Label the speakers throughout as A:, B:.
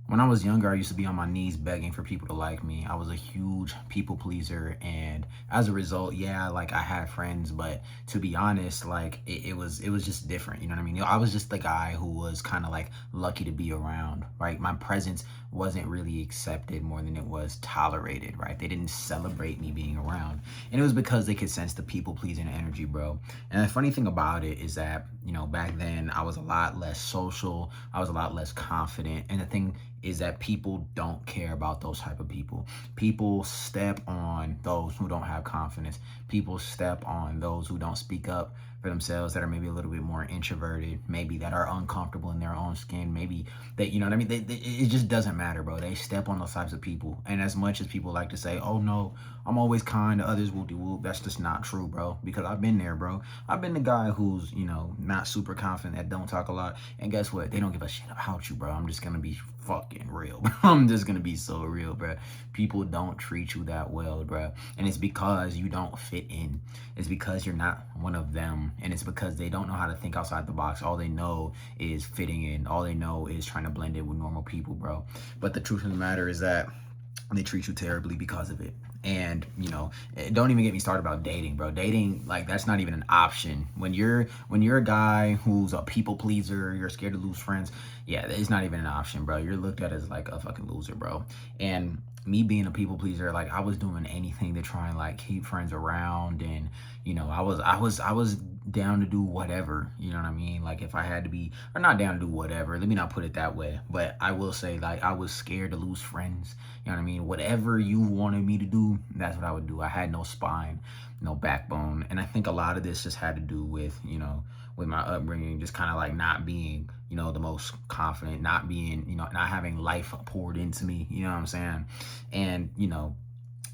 A: When I was younger, I used to be on my knees begging for people to like me. I was a huge people pleaser, and as a result, yeah, like I had friends, but to be honest, like it was just different. You know what I mean? I was just the guy who was kind of like lucky to be around, right? My presence wasn't really accepted more than it was tolerated, right? They didn't celebrate me being around, and it was because they could sense the people pleasing energy, bro. And the funny thing about it is that, back then I was a lot less social, I was a lot less confident, and the thing is that people don't care about those type of people. People step on those who don't have confidence. People step on those who don't speak up for themselves, that are maybe a little bit more introverted, maybe that are uncomfortable in their own skin, maybe that, you know what I mean? It just doesn't matter, bro. They step on those types of people. And as much as people like to say, oh no, I'm always kind to others, whoop de whoop, that's just not true, bro. Because I've been there, bro. I've been the guy who's, not super confident, that don't talk a lot. And guess what? They don't give a shit about you, bro. I'm just gonna be fucking real, bro. I'm just gonna be so real, bro. People don't treat you that well, bro. And it's because you don't fit in. It's because you're not one of them. And it's because they don't know how to think outside the box. All they know is fitting in. All they know is trying to blend in with normal people, bro. But the truth of the matter is that they treat you terribly because of it. And don't even get me started about dating, bro. Dating, like, that's not even an option when you're a guy who's a people pleaser. You're scared to lose friends. Yeah, it's not even an option, bro. You're looked at as like a fucking loser, bro. And me being a people pleaser, like, I was doing anything to try and like keep friends around. And I was down to do whatever, you know what I mean? Like, if I had to be, or not down to do whatever, let me not put it that way, but I will say, like, I was scared to lose friends. You know what I mean? Whatever you wanted me to do, that's what I would do. I had no spine, no backbone. And I think a lot of this just had to do with, with my upbringing, just kind of like not being, the most confident, not being, not having life poured into me, you know what I'm saying? And,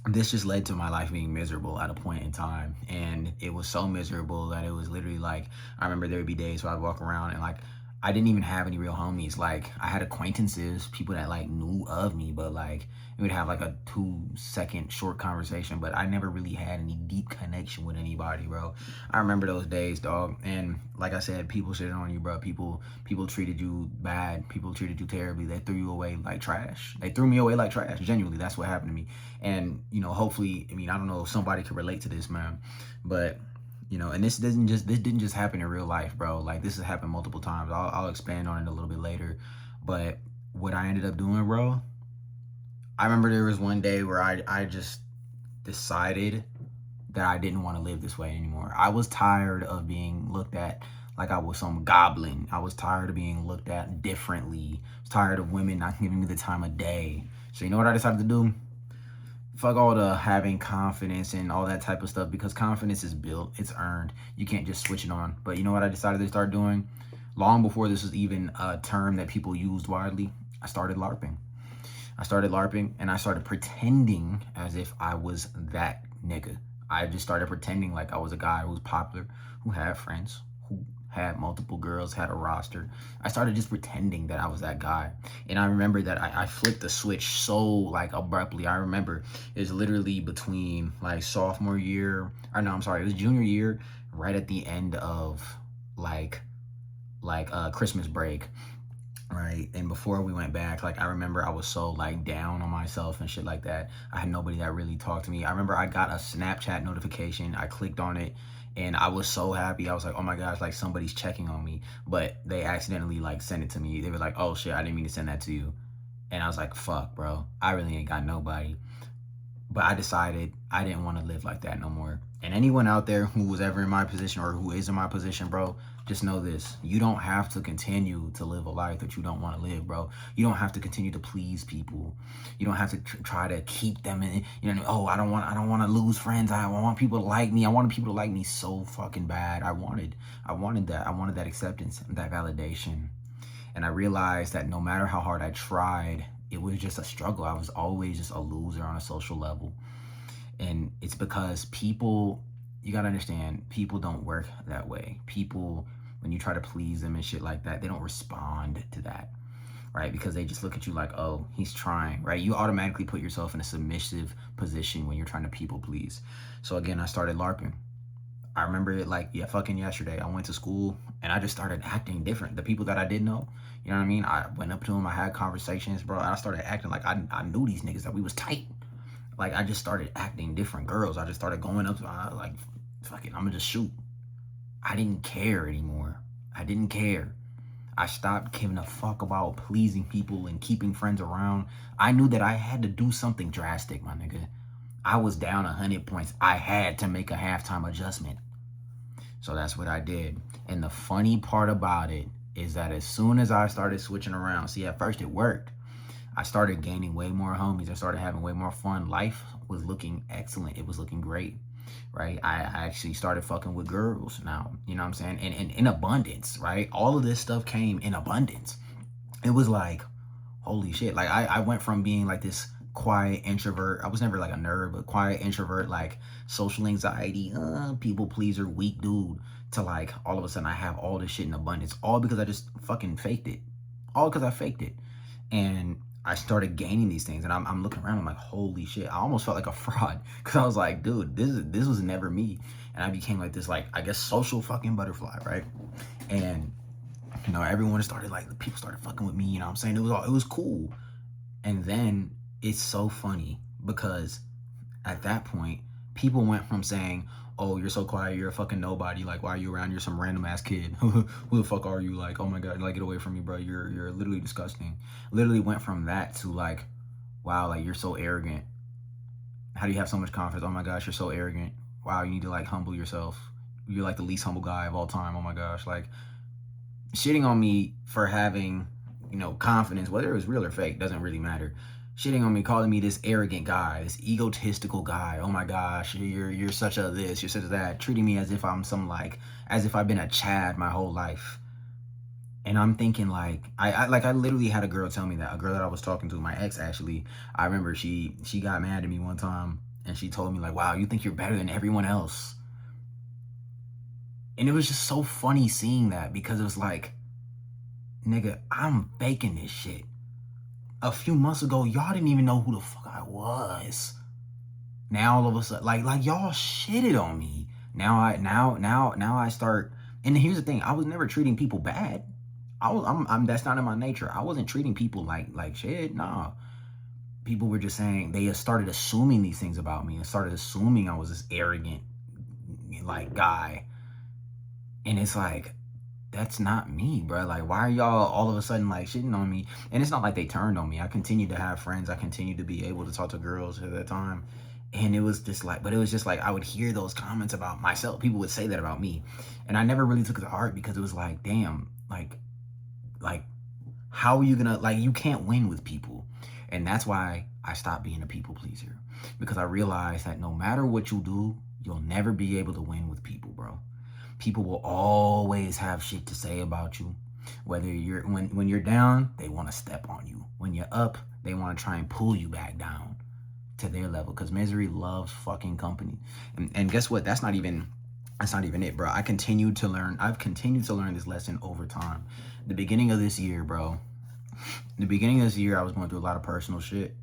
A: this just led to my life being miserable at a point in time. And it was so miserable that it was literally like, I remember there would be days where I'd walk around and like, I didn't even have any real homies. Like, I had acquaintances, people that like knew of me, but like we would have like a 2-second short conversation, but I never really had any deep connection with anybody, bro. I remember those days, dog. And like I said, people shitted on you, bro. People treated you bad. People treated you terribly. They threw you away like trash. They threw me away like trash. Genuinely, that's what happened to me. And hopefully, I mean, I don't know if somebody could relate to this, man, but and this didn't just happen in real life, bro. Like, this has happened multiple times. I'll expand on it a little bit later. But what I ended up doing, bro, I remember there was one day where I just decided that I didn't want to live this way anymore. I was tired of being looked at like I was some goblin. I was tired of being looked at differently. I was tired of women not giving me the time of day. So you know what I decided to do? Fuck all the having confidence and all that type of stuff, because confidence is built, it's earned. You can't just switch it on. But you know what I decided to start doing? Long before this was even a term that people used widely, I started LARPing. And I started pretending as if I was that nigga. I just started pretending like I was a guy who was popular, who had friends, who had multiple girls, had a roster. I started just pretending that I was that guy. And I remember that I flipped the switch so like abruptly. I remember it was literally between like sophomore year, or no, I'm sorry, it was junior year, right at the end of like Christmas break. Right. And before we went back, like, I remember I was so like down on myself and shit like that. I had nobody that really talked to me. I remember I got a Snapchat notification. I clicked on it and I was so happy. I was like, oh my gosh, like somebody's checking on me. But they accidentally like sent it to me. They were like, oh shit, I didn't mean to send that to you. And I was like, fuck, bro, I really ain't got nobody. But I decided I didn't want to live like that no more. And anyone out there who was ever in my position or who is in my position, bro, just know this. You don't have to continue to live a life that you don't want to live, bro. You don't have to continue to please people. You don't have to try to keep them in, oh, I don't want to lose friends. I want people to like me. I wanted people to like me so fucking bad. I wanted that. I wanted that acceptance, that validation. And I realized that no matter how hard I tried, it was just a struggle. I was always just a loser on a social level. And it's because people, you gotta understand, people don't work that way. People, when you try to please them and shit like that, they don't respond to that, right? Because they just look at you like, oh, he's trying, right? You automatically put yourself in a submissive position when you're trying to people please. So again, I started LARPing. I remember it like, yeah, fucking yesterday. I went to school And I just started acting different. The people that I didn't know, you know what I mean? I went up to them, I had conversations, bro. I started acting like I knew these niggas, that we was tight. Like, I just started acting different. Girls, I just started going up to, like, fuck it, I'm gonna just shoot. I didn't care anymore. I didn't care. I stopped giving a fuck about pleasing people and keeping friends around. I knew that I had to do something drastic, my nigga. I was down 100 points. I had to make a halftime adjustment. So that's what I did. And the funny part about it is that as soon as I started switching around, see, at first it worked. I started gaining way more homies. I started having way more fun. Life was looking excellent. It was looking great, right? I actually started fucking with girls now, you know what I'm saying? And in abundance, right? All of this stuff came in abundance. It was like, holy shit. Like, I went from being like this quiet introvert. I was never like a nerd, but quiet introvert, like social anxiety, people pleaser, weak dude, to like all of a sudden I have all this shit in abundance, all because I just fucking faked it. All because I faked it. And I started gaining these things, and I'm looking around, I'm like, holy shit. I almost felt like a fraud, because I was like, dude, this was never me. And I became like this, like, I guess, social fucking butterfly, right? And you know, everyone started, like, the people started fucking with me, you know what I'm saying? It was cool. And then it's so funny, because at that point, people went from saying, oh, you're so quiet, you're a fucking nobody, like, why are you around, you're some random ass kid, who the fuck are you, like, oh my god, like, get away from me, bro, you're literally disgusting. Literally went from that to like, wow, like, you're so arrogant, how do you have so much confidence, oh my gosh, you're so arrogant, wow, you need to like humble yourself, you're like the least humble guy of all time, oh my gosh, like, shitting on me for having, you know, confidence, whether it was real or fake, doesn't really matter. Shitting on me, calling me this arrogant guy, this egotistical guy. Oh my gosh, you're such a this, you're such a that. Treating me as if I'm some, like, as if I've been a Chad my whole life. And I'm thinking, like, I literally had a girl tell me that, a girl that I was talking to, my ex actually. I remember she got mad at me one time, and she told me, like, wow, you think you're better than everyone else. And it was just so funny seeing that, because it was like, nigga, I'm faking this shit. A few months ago, y'all didn't even know who the fuck I was. Now all of a sudden, like y'all shitted on me. Now I start. And here's the thing: I was never treating people bad. I'm that's not in my nature. I wasn't treating people like shit. Nah. People were just saying, they started assuming these things about me, and started assuming I was this arrogant, like, guy. And it's like, that's not me, bro. Like, why are y'all all of a sudden like shitting on me? And it's not like they turned on me. I continued to have friends. I continued to be able to talk to girls at that time. And it was just like, but it was just like, I would hear those comments about myself. People would say that about me. And I never really took it to heart, because it was like, damn, like, how are you gonna, like, you can't win with people. And that's why I stopped being a people pleaser, because I realized that no matter what you do, you'll never be able to win with people, bro. People will always have shit to say about you. Whether you're, when you're down, they want to step on you. When you're up, they want to try and pull you back down to their level, because misery loves fucking company. And guess what? That's not even it, bro. I've continued to learn this lesson over time. The beginning of this year, bro. The beginning of this year, I was going through a lot of personal shit.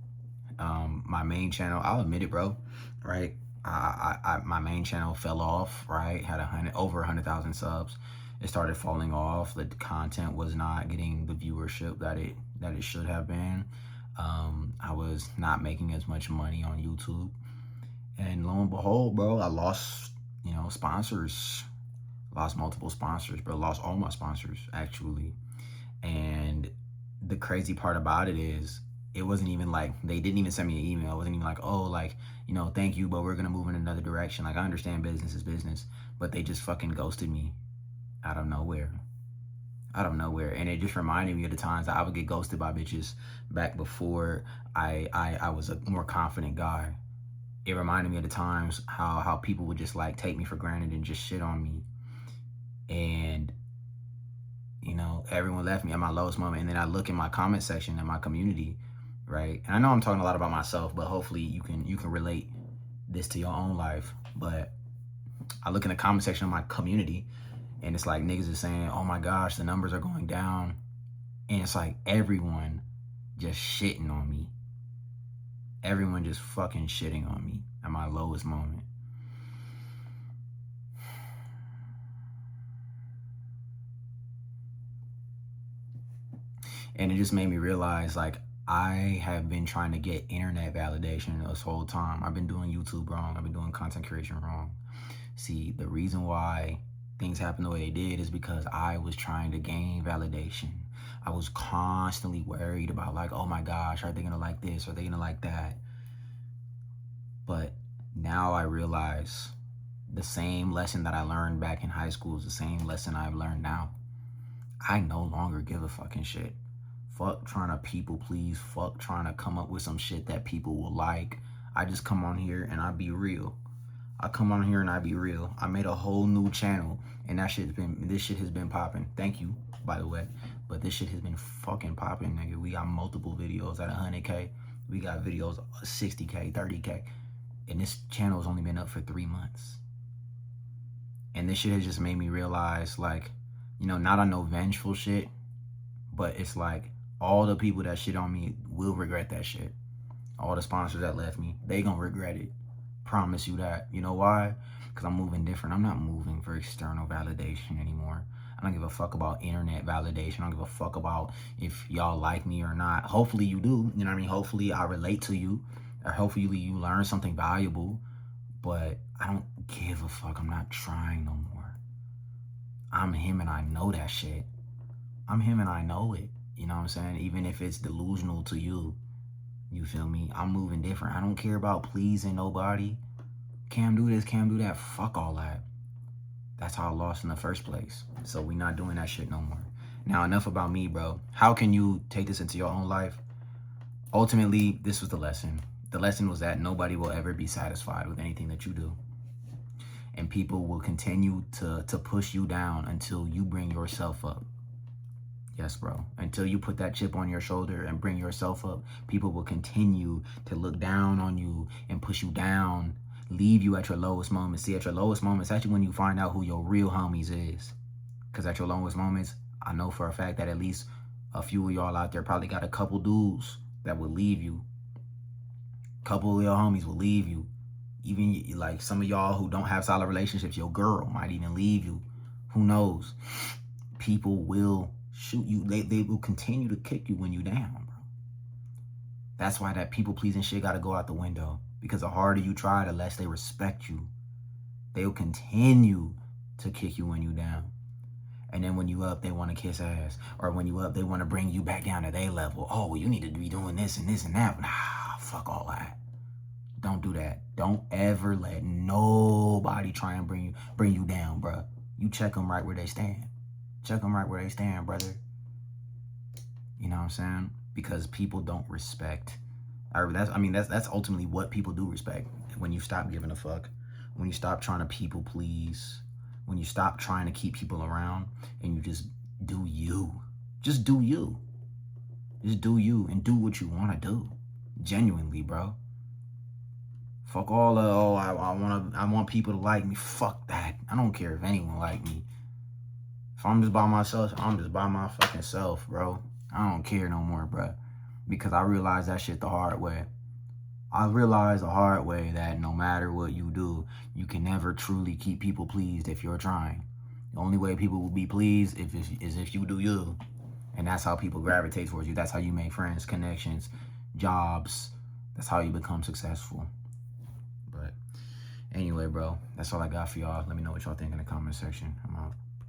A: My main channel, I'll admit it, bro. Right? My main channel fell off, right? Had over 100,000 subs. It started falling off. The content was not getting the viewership that it should have been. I was not making as much money on YouTube. And lo and behold, bro, I lost, you know, sponsors. Lost multiple sponsors, bro. Lost all my sponsors, actually. And the crazy part about it is, it wasn't even like, they didn't even send me an email. It wasn't even like, oh, like, you know, thank you, but we're going to move in another direction. Like, I understand business is business, but they just fucking ghosted me out of nowhere. Out of nowhere. And it just reminded me of the times that I would get ghosted by bitches back before I was a more confident guy. It reminded me of the times how people would just like take me for granted and just shit on me. And, you know, everyone left me at my lowest moment. And then I look in my comment section in my community, right? And I know I'm talking a lot about myself, but hopefully you can relate this to your own life. But I look in the comment section of my community, and it's like niggas are saying, oh my gosh, the numbers are going down. And it's like everyone just shitting on me. Everyone just fucking shitting on me at my lowest moment. And it just made me realize, like, I have been trying to get internet validation this whole time. I've been doing YouTube wrong. I've been doing content creation wrong. See, the reason why things happened the way they did is because I was trying to gain validation. I was constantly worried about, like, oh my gosh, are they gonna like this? Are they gonna like that? But now I realize the same lesson that I learned back in high school is the same lesson I've learned now. I no longer give a fucking shit. Fuck trying to people please. Fuck trying to come up with some shit that people will like. I just come on here and I be real. I come on here and I be real. I made a whole new channel and this shit has been popping. Thank you, by the way. But this shit has been fucking popping, nigga. We got multiple videos at 100K. We got videos 60K, 30K. And this channel has only been up for 3 months. And this shit has just made me realize, like, you know, not on no vengeful shit, but it's like all the people that shit on me will regret that shit. All the sponsors that left me, they gonna regret it. Promise you that. You know why? Because I'm moving different. I'm not moving for external validation anymore. I don't give a fuck about internet validation. I don't give a fuck about if y'all like me or not. Hopefully you do. You know what I mean? Hopefully I relate to you. Or hopefully you learn something valuable. But I don't give a fuck. I'm not trying no more. I'm him and I know that shit. I'm him and I know it. You know what I'm saying? Even if it's delusional to you. You feel me? I'm moving different. I don't care about pleasing nobody. Cam do this, Cam do that. Fuck all that. That's how I lost in the first place. So we not doing that shit no more. Now, enough about me, bro. How can you take this into your own life? Ultimately, this was the lesson. The lesson was that nobody will ever be satisfied with anything that you do. And people will continue to push you down until you bring yourself up. Yes, bro. Until you put that chip on your shoulder and bring yourself up, people will continue to look down on you and push you down, leave you at your lowest moments. See, at your lowest moments, actually when you find out who your real homies is. Because at your lowest moments, I know for a fact that at least a few of y'all out there probably got a couple dudes that will leave you. Couple of your homies will leave you. Even like some of y'all who don't have solid relationships, your girl might even leave you. Who knows? People will shoot you. They will continue to kick you when you down, bro. That's why that people pleasing shit got to go out the window. Because the harder you try, the less they respect you. They'll continue to kick you when you down. And then when you up, they want to kiss ass. Or when you up, they want to bring you back down to their level. Oh, well, you need to be doing this and this and that. Nah, fuck all that. Don't do that. Don't ever let nobody try and bring you down, bro. You check them right where they stand. Check them right where they stand, brother. You know what I'm saying? Because people don't respect. That's ultimately what people do respect. When you stop giving a fuck. When you stop trying to people please. When you stop trying to keep people around. And you just do you. Just do you. Just do you. And do what you want to do. Genuinely, bro. Fuck all the, oh, I want people to like me. Fuck that. I don't care if anyone like me. If I'm just by myself, I'm just by my fucking self, bro. I don't care no more, bro. Because I realized that shit the hard way. I realized the hard way that no matter what you do, you can never truly keep people pleased if you're trying. The only way people will be pleased is if you do you. And that's how people gravitate towards you. That's how you make friends, connections, jobs. That's how you become successful. But anyway, bro, that's all I got for y'all. Let me know what y'all think in the comment section. I'm out.